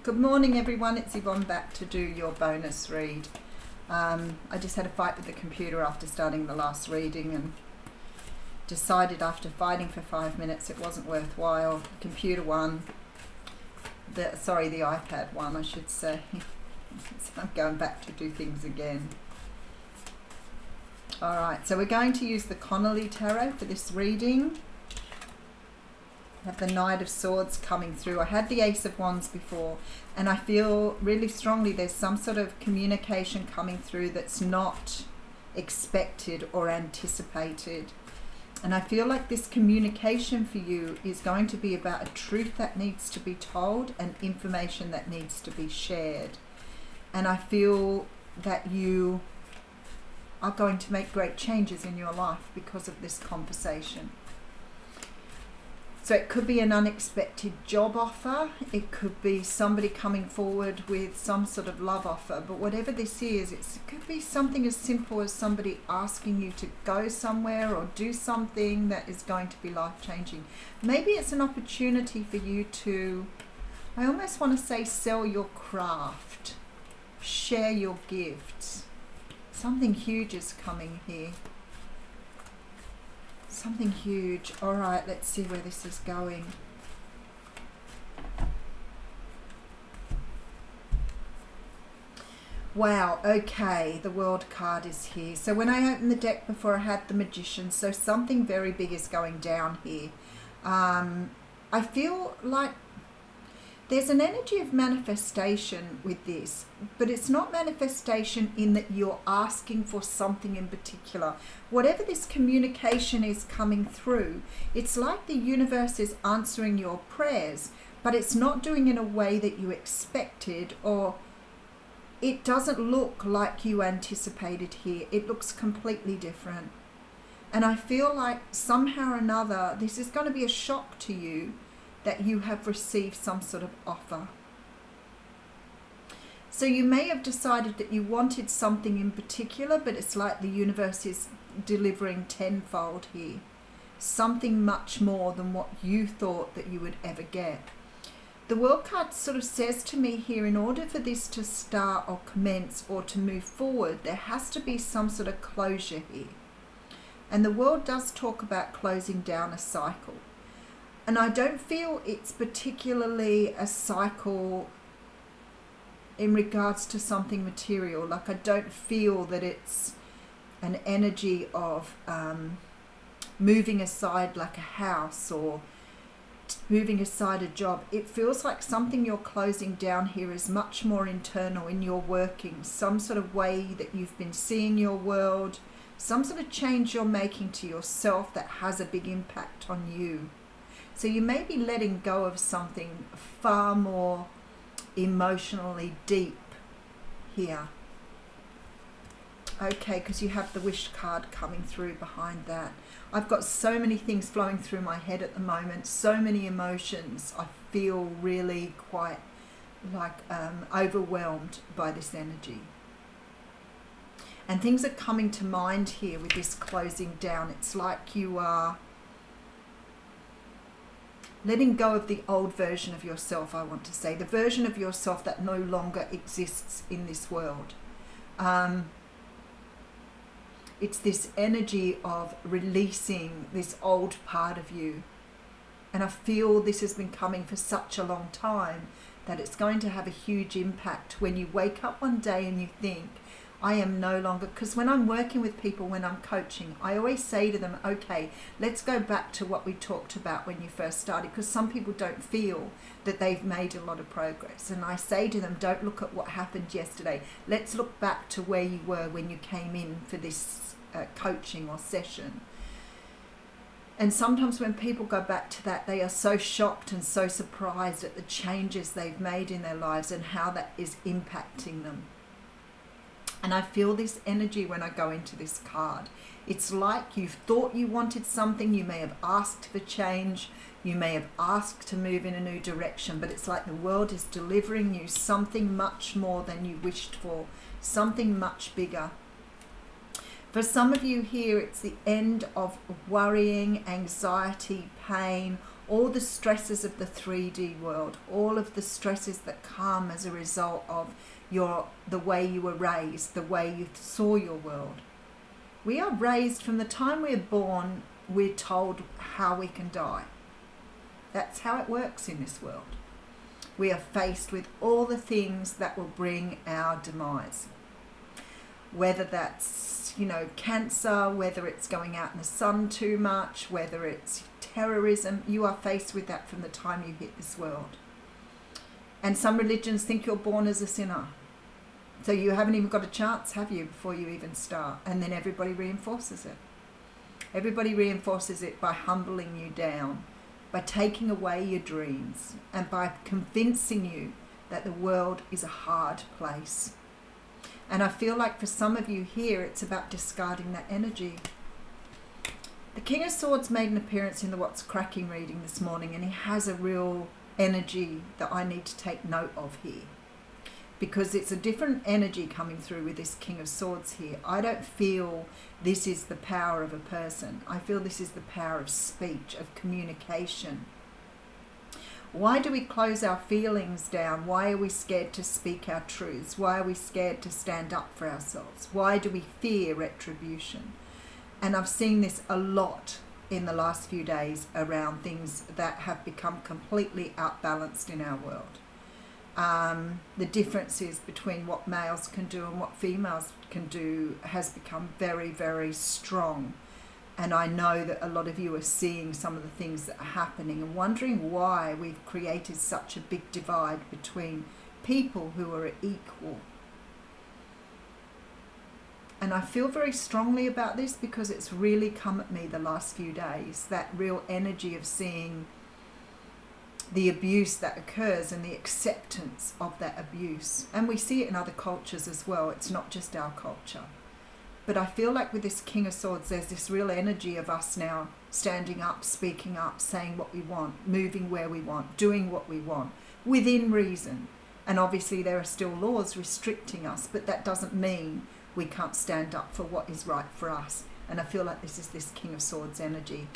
Good morning everyone, it's Yvonne back to do your bonus read. I just had a fight with the computer after starting the last reading and decided after fighting for 5 minutes it wasn't worthwhile. The computer won, the iPad won I should say. So I'm going back to do things again. Alright, so we're going to use the Connolly Tarot for this reading. I have the Knight of Swords coming through. I had the Ace of Wands before, and I feel really strongly there's some sort of communication coming through that's not expected or anticipated. And I feel like this communication for you is going to be about a truth that needs to be told and information that needs to be shared. And I feel that you are going to make great changes in your life because of this conversation. So it could be an unexpected job offer, it could be somebody coming forward with some sort of love offer, but whatever this is, it could be something as simple as somebody asking you to go somewhere or do something that is going to be life-changing. Maybe it's an opportunity for you to, I almost want to say, sell your craft, share your gifts. Something huge is coming here. Something huge. All right, let's see where this is going. Wow, okay, the World card is here. So when I opened the deck before, I had the Magician, so something very big is going down here. I feel like there's an energy of manifestation with this, but it's not manifestation in that you're asking for something in particular. Whatever this communication is coming through, it's like the universe is answering your prayers, but it's not doing it in a way that you expected, or it doesn't look like you anticipated here. It looks completely different. And I feel like somehow or another, this is going to be a shock to you that you have received some sort of offer. So you may have decided that you wanted something in particular, but it's like the universe is delivering tenfold here. Something much more than what you thought that you would ever get. The World card sort of says to me here, in order for this to start or commence or to move forward, there has to be some sort of closure here. And the World does talk about closing down a cycle. And I don't feel it's particularly a cycle in regards to something material. Like I don't feel that it's an energy of moving aside like a house or moving aside a job. It feels like something you're closing down here is much more internal in your workings. Some sort of way that you've been seeing your world. Some sort of change you're making to yourself that has a big impact on you. So you may be letting go of something far more emotionally deep here. Okay, because you have the Wish card coming through behind that. I've got so many things flowing through my head at the moment, so many emotions. I feel really quite like overwhelmed by this energy. And things are coming to mind here with this closing down. It's like you are letting go of the old version of yourself, I want to say. The version of yourself that no longer exists in this world. It's this energy of releasing this old part of you. And I feel this has been coming for such a long time that it's going to have a huge impact when you wake up one day and you think, I am no longer, because when I'm working with people, when I'm coaching, I always say to them, okay, let's go back to what we talked about when you first started, because some people don't feel that they've made a lot of progress. And I say to them, don't look at what happened yesterday. Let's look back to where you were when you came in for this coaching or session. And sometimes when people go back to that, they are so shocked and so surprised at the changes they've made in their lives and how that is impacting them. And I feel this energy when I go into this card. It's like you've thought you wanted something, you may have asked for change, you may have asked to move in a new direction, but it's like the world is delivering you something much more than you wished for, something much bigger. For some of you here, it's the end of worrying, anxiety, pain, all the stresses of the 3D world, all of the stresses that come as a result of the way you were raised, the way you saw your world. We are raised from the time we're born, we're told how we can die. That's how it works in this world. We are faced with all the things that will bring our demise. Whether that's, cancer, whether it's going out in the sun too much, whether it's terrorism, you are faced with that from the time you hit this world. And some religions think you're born as a sinner. So you haven't even got a chance, have you, before you even start? And then everybody reinforces it. Everybody reinforces it by humbling you down, by taking away your dreams, and by convincing you that the world is a hard place. And I feel like for some of you here, it's about discarding that energy. The King of Swords made an appearance in the What's Cracking reading this morning, and he has a real energy that I need to take note of here. Because it's a different energy coming through with this King of Swords here. I don't feel this is the power of a person. I feel this is the power of speech, of communication. Why do we close our feelings down? Why are we scared to speak our truths? Why are we scared to stand up for ourselves? Why do we fear retribution? And I've seen this a lot in the last few days around things that have become completely outbalanced in our world. The differences between what males can do and what females can do has become very, very strong. And I know that a lot of you are seeing some of the things that are happening and wondering why we've created such a big divide between people who are equal. And I feel very strongly about this because it's really come at me the last few days, that real energy of seeing the abuse that occurs and the acceptance of that abuse. And we see it in other cultures as well. It's not just our culture. But I feel like with this King of Swords, there's this real energy of us now standing up, speaking up, saying what we want, moving where we want, doing what we want, within reason. And obviously there are still laws restricting us, but that doesn't mean we can't stand up for what is right for us. And I feel like this is this King of Swords energy.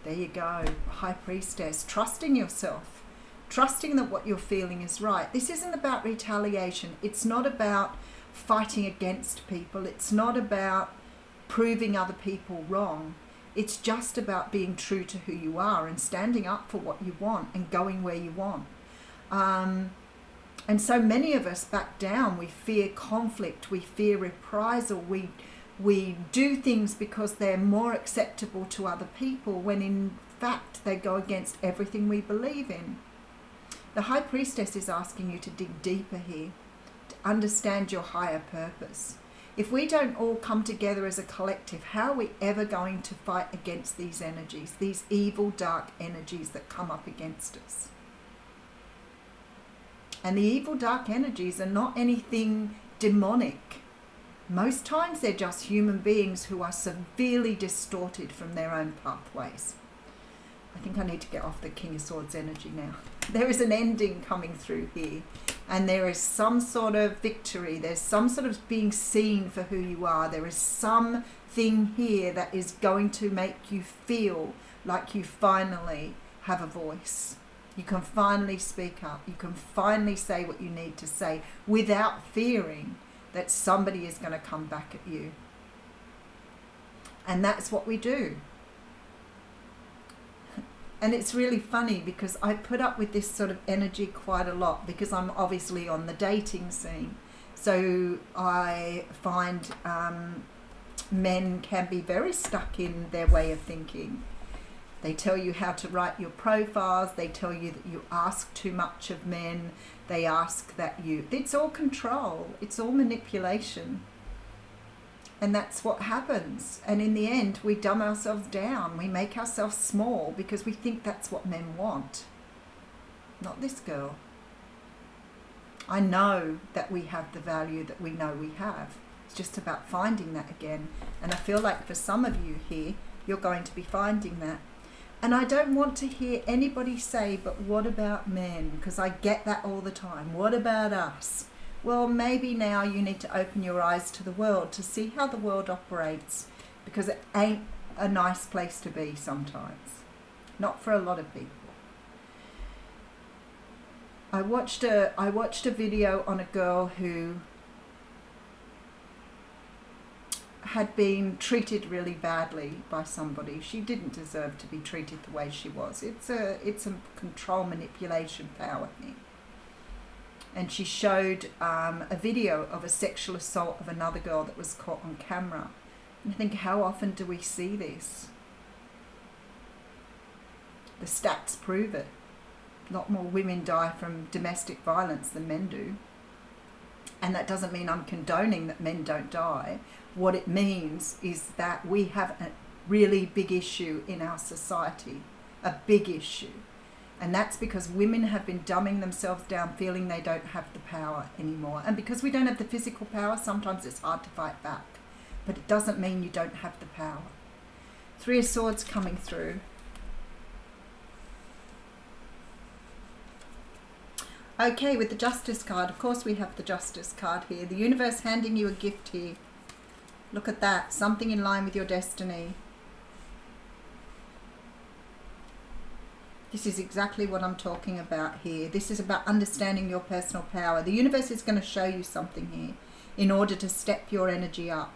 There you go, High Priestess, trusting yourself. Trusting that what you're feeling is right. This isn't about retaliation. It's not about fighting against people. It's not about proving other people wrong. It's just about being true to who you are and standing up for what you want and going where you want. And so many of us back down. We fear conflict. We fear reprisal. We do things because they're more acceptable to other people when in fact they go against everything we believe in. The High Priestess is asking you to dig deeper here, to understand your higher purpose. If we don't all come together as a collective, how are we ever going to fight against these energies, these evil, dark energies that come up against us? And the evil, dark energies are not anything demonic. Most times they're just human beings who are severely distorted from their own pathways. I think I need to get off the King of Swords energy now. There is an ending coming through here, and there is some sort of victory. There's some sort of being seen for who you are. There is something here that is going to make you feel like you finally have a voice. You can finally speak up. You can finally say what you need to say without fearing that somebody is going to come back at you. And that's what we do. And it's really funny because I put up with this sort of energy quite a lot because I'm obviously on the dating scene. So I find men can be very stuck in their way of thinking. They tell you how to write your profiles. They tell you that you ask too much of men. They ask that it's all control. It's all manipulation. And that's what happens. And in the end, we dumb ourselves down. We make ourselves small because we think that's what men want. Not this girl. I know that we have the value that we know we have. It's just about finding that again. And I feel like for some of you here, you're going to be finding that. And I don't want to hear anybody say, but what about men? Because I get that all the time. What about us? Well, maybe now you need to open your eyes to the world to see how the world operates, because it ain't a nice place to be sometimes. Not for a lot of people. I watched a video on a girl who had been treated really badly by somebody. She didn't deserve to be treated the way she was. It's a control, manipulation, power thing. And she showed a video of a sexual assault of another girl that was caught on camera. And I think, how often do we see this? The stats prove it. A lot more women die from domestic violence than men do. And that doesn't mean I'm condoning that men don't die. What it means is that we have a really big issue in our society, a big issue. And that's because women have been dumbing themselves down, feeling they don't have the power anymore. And because we don't have the physical power, sometimes it's hard to fight back. But it doesn't mean you don't have the power. Three of Swords coming through. Okay, with the Justice card, of course we have the Justice card here. The universe handing you a gift here. Look at that, something in line with your destiny. This is exactly what I'm talking about here. This is about understanding your personal power. The universe is going to show you something here in order to step your energy up.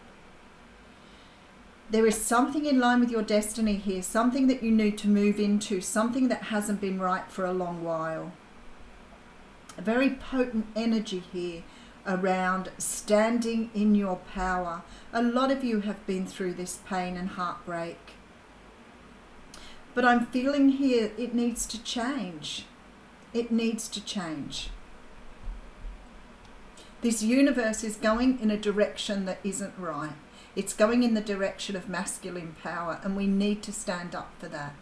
There is something in line with your destiny here, something that you need to move into, something that hasn't been right for a long while. A very potent energy here around standing in your power. A lot of you have been through this pain and heartbreak. But I'm feeling here it needs to change. It needs to change. This universe is going in a direction that isn't right. It's going in the direction of masculine power, and we need to stand up for that.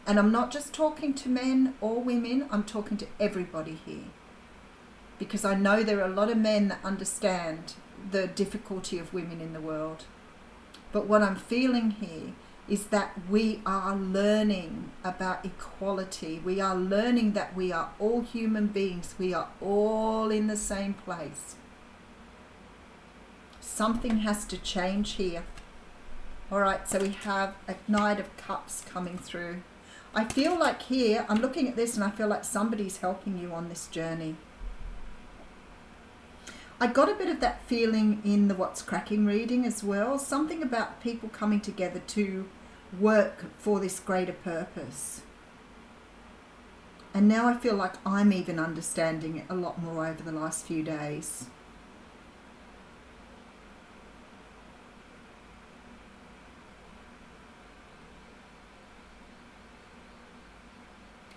And I'm not just talking to men or women, I'm talking to everybody here. Because I know there are a lot of men that understand the difficulty of women in the world. But what I'm feeling here is that we are learning about equality. We are learning that we are all human beings. We are all in the same place. Something has to change here. All right, so we have a Knight of Cups coming through. I feel like here, I'm looking at this and I feel like somebody's helping you on this journey. I got a bit of that feeling in the What's Cracking reading as well. Something about people coming together to work for this greater purpose. And now I feel like I'm even understanding it a lot more over the last few days.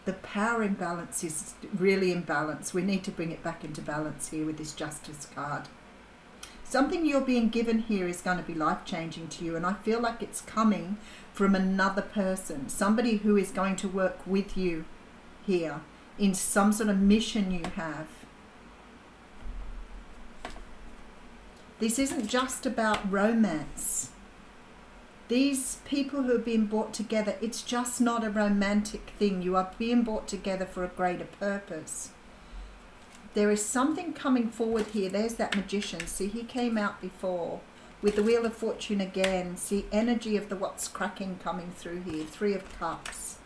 The power imbalance is really imbalanced. We need to bring it back into balance here with this Justice card. Something you're being given here is going to be life-changing to you, and I feel like it's coming from another person, somebody who is going to work with you here in some sort of mission you have. This isn't just about romance. These people who are being brought together, it's just not a romantic thing. You are being brought together for a greater purpose. There is something coming forward here. There's that Magician. See, he came out before with the Wheel of Fortune again. See, energy of the What's Cracking coming through here. Three of Cups.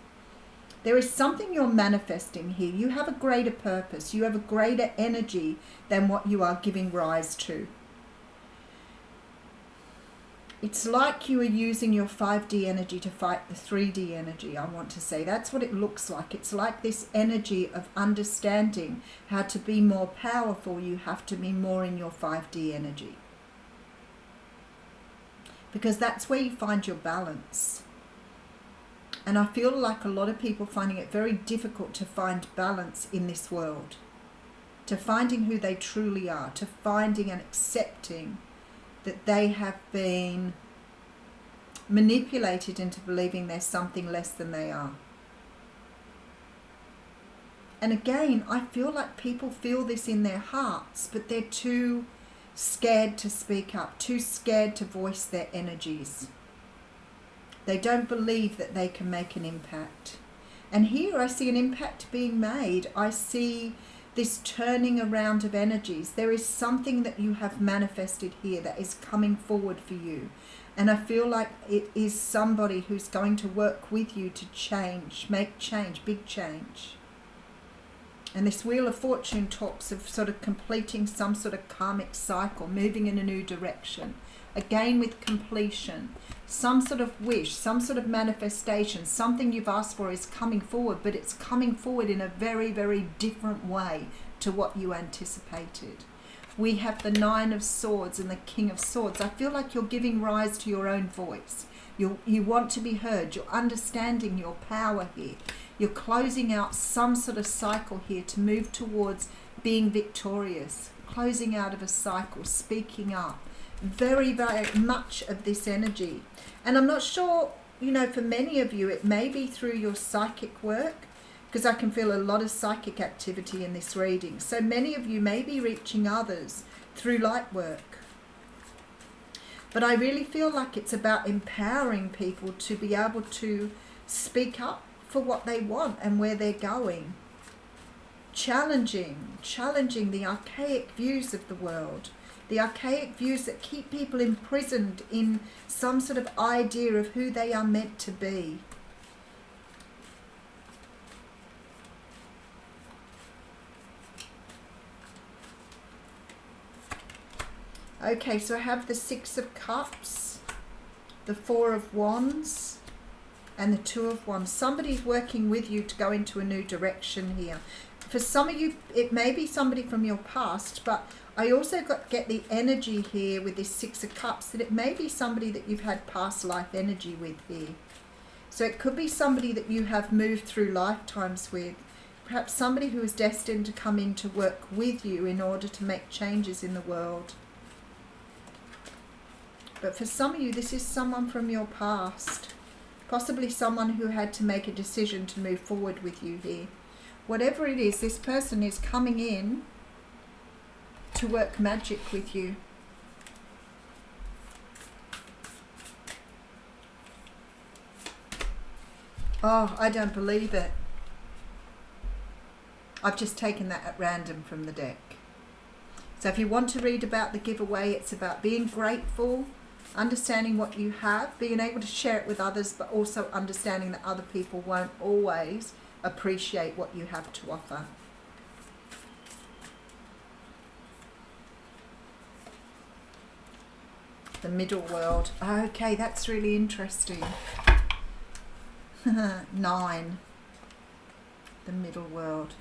There is something you're manifesting here. You have a greater purpose. You have a greater energy than what you are giving rise to. It's like you are using your 5D energy to fight the 3D energy, I want to say. That's what it looks like. It's like this energy of understanding how to be more powerful. You have to be more in your 5D energy. Because that's where you find your balance. And I feel like a lot of people finding it very difficult to find balance in this world. To finding who they truly are. To finding and accepting that they have been manipulated into believing there's something less than they are. And again, I feel like people feel this in their hearts, but they're too scared to speak up, too scared to voice their energies. They don't believe that they can make an impact. And here I see an impact being made. I see this turning around of energies. There is something that you have manifested here that is coming forward for you. And I feel like it is somebody who's going to work with you to change, make change, big change. And this Wheel of Fortune talks of sort of completing some sort of karmic cycle, moving in a new direction. Again with completion, some sort of wish, some sort of manifestation, something you've asked for is coming forward, but it's coming forward in a very, very different way to what you anticipated. We have the Nine of Swords and the King of Swords. I feel like you're giving rise to your own voice. You want to be heard. You're understanding your power here. You're closing out some sort of cycle here to move towards being victorious. Closing out of a cycle, speaking up. Very, very much of this energy. And I'm not sure, you know, for many of you, it may be through your psychic work, because I can feel a lot of psychic activity in this reading. So many of you may be reaching others through light work. But I really feel like it's about empowering people to be able to speak up for what they want and where they're going. Challenging the archaic views of the world. The archaic views that keep people imprisoned in some sort of idea of who they are meant to be. Okay, so I have the Six of Cups, the Four of Wands, and the Two of Wands. Somebody's working with you to go into a new direction here. For some of you, it may be somebody from your past, but I also get the energy here with this Six of Cups that it may be somebody that you've had past life energy with here. So it could be somebody that you have moved through lifetimes with. Perhaps somebody who is destined to come in to work with you in order to make changes in the world. But for some of you, this is someone from your past. Possibly someone who had to make a decision to move forward with you here. Whatever it is, this person is coming in to work magic with you. Oh, I don't believe it. I've just taken that at random from the deck. So if you want to read about the giveaway, it's about being grateful, understanding what you have, being able to share it with others, but also understanding that other people won't always appreciate what you have to offer. The middle world. Okay, that's really interesting. 9. The middle world.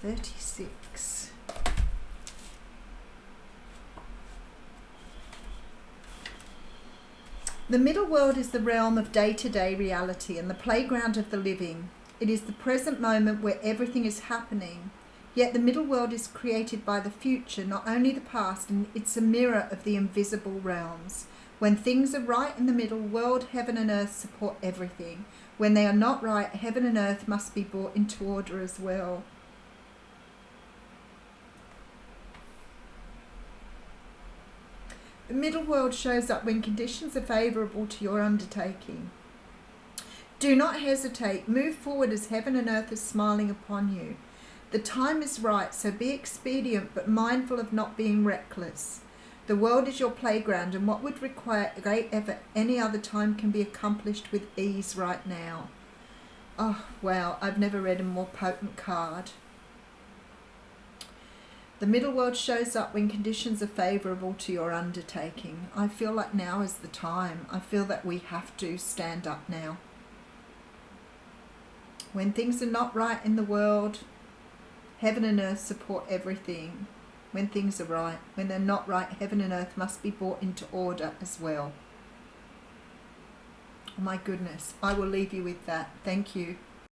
36. The middle world is the realm of day-to-day reality and the playground of the living. It is the present moment where everything is happening. Yet the middle world is created by the future, not only the past, and it's a mirror of the invisible realms. When things are right in the middle world, heaven and earth support everything. When they are not right, heaven and earth must be brought into order as well. The middle world shows up when conditions are favourable to your undertaking. Do not hesitate. Move forward as heaven and earth is smiling upon you. The time is right, so be expedient but mindful of not being reckless. The world is your playground, and what would require great effort any other time can be accomplished with ease right now. Oh, wow, I've never read a more potent card. The middle world shows up when conditions are favourable to your undertaking. I feel like now is the time. I feel that we have to stand up now. When things are not right in the world, heaven and earth support everything. When things are right, when they're not right, heaven and earth must be brought into order as well. Oh my goodness, I will leave you with that. Thank you.